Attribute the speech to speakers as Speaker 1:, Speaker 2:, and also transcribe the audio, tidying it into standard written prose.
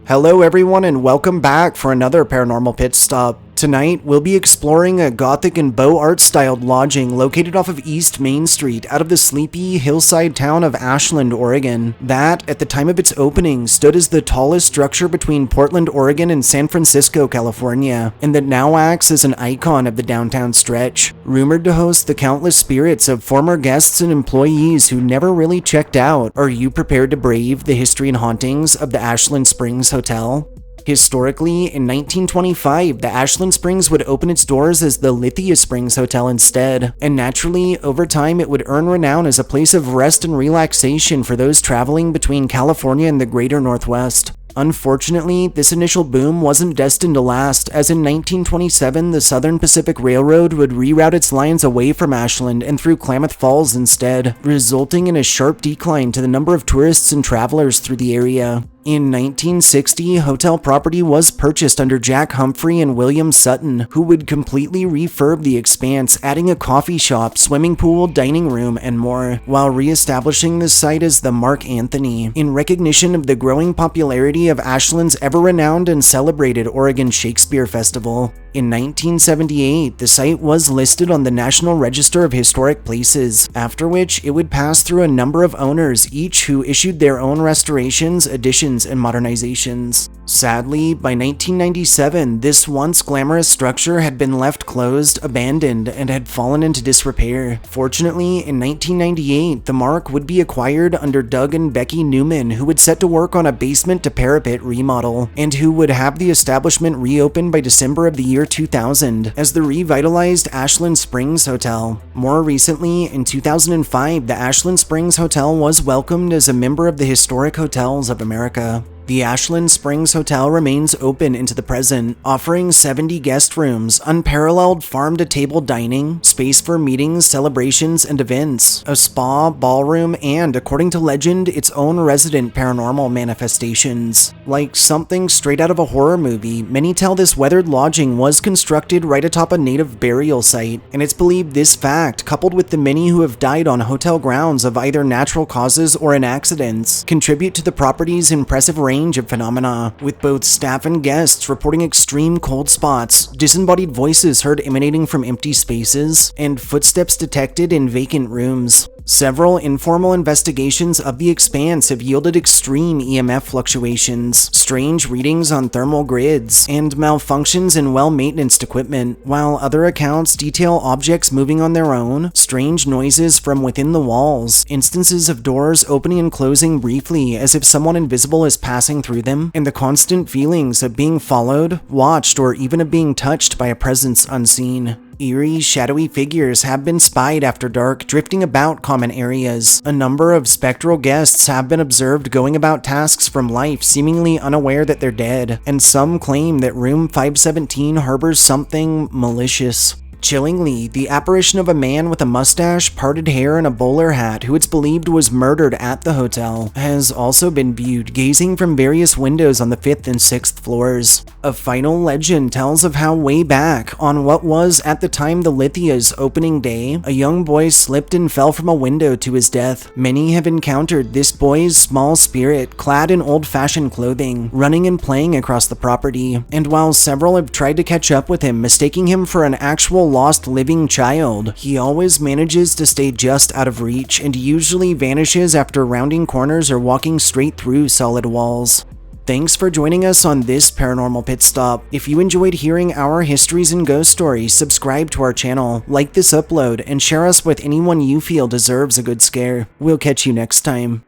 Speaker 1: Hello everyone and welcome back for another Paranormal Pit Stop. Tonight, we'll be exploring a Gothic and Beaux Arts styled lodging located off of East Main Street out of the sleepy hillside town of Ashland, Oregon. That, at the time of its opening, stood as the tallest structure between Portland, Oregon and San Francisco, California, and that now acts as an icon of the downtown stretch. Rumored to host the countless spirits of former guests and employees who never really checked out. Are you prepared to brave the history and hauntings of the Ashland Springs Hotel? Historically, in 1925, the Ashland Springs would open its doors as the Lithia Springs Hotel instead, and naturally, over time it would earn renown as a place of rest and relaxation for those traveling between California and the greater Northwest. Unfortunately, this initial boom wasn't destined to last, as in 1927 the Southern Pacific Railroad would reroute its lines away from Ashland and through Klamath Falls instead, resulting in a sharp decline to the number of tourists and travelers through the area. In 1960, hotel property was purchased under Jack Humphrey and William Sutton, who would completely refurb the expanse, adding a coffee shop, swimming pool, dining room, and more, while re-establishing the site as the Mark Anthony, in recognition of the growing popularity of Ashland's ever-renowned and celebrated Oregon Shakespeare Festival. In 1978, the site was listed on the National Register of Historic Places, after which it would pass through a number of owners, each who issued their own restorations, additions, and modernizations. Sadly, by 1997, this once glamorous structure had been left closed, abandoned, and had fallen into disrepair. Fortunately, in 1998, the Mark would be acquired under Doug and Becky Newman, who would set to work on a basement to parapet remodel, and who would have the establishment reopened by December of the year 2000 as the revitalized Ashland Springs Hotel. More recently, in 2005, the Ashland Springs Hotel was welcomed as a member of the Historic Hotels of America. The Ashland Springs Hotel remains open into the present, offering 70 guest rooms, unparalleled farm-to-table dining, space for meetings, celebrations, and events, a spa, ballroom, and, according to legend, its own resident paranormal manifestations. Like something straight out of a horror movie, many tell this weathered lodging was constructed right atop a native burial site, and it's believed this fact, coupled with the many who have died on hotel grounds of either natural causes or in accidents, contribute to the property's impressive range of phenomena, with both staff and guests reporting extreme cold spots, disembodied voices heard emanating from empty spaces, and footsteps detected in vacant rooms. Several informal investigations of the expanse have yielded extreme EMF fluctuations, strange readings on thermal grids, and malfunctions in well-maintained equipment, while other accounts detail objects moving on their own, strange noises from within the walls, instances of doors opening and closing briefly as if someone invisible is passing through them, and the constant feelings of being followed, watched, or even of being touched by a presence unseen. Eerie, shadowy figures have been spied after dark, drifting about common areas. A number of spectral guests have been observed going about tasks from life, seemingly unaware that they're dead, and some claim that room 517 harbors something malicious. Chillingly, the apparition of a man with a mustache, parted hair, and a bowler hat who it's believed was murdered at the hotel has also been viewed gazing from various windows on the 5th and 6th floors. A final legend tells of how way back, on what was at the time the Lithia's opening day, a young boy slipped and fell from a window to his death. Many have encountered this boy's small spirit, clad in old-fashioned clothing, running and playing across the property, and while several have tried to catch up with him, mistaking him for an actual lost living child, he always manages to stay just out of reach and usually vanishes after rounding corners or walking straight through solid walls. Thanks for joining us on this Paranormal Pit Stop. If you enjoyed hearing our histories and ghost stories, subscribe to our channel, like this upload, and share us with anyone you feel deserves a good scare. We'll catch you next time.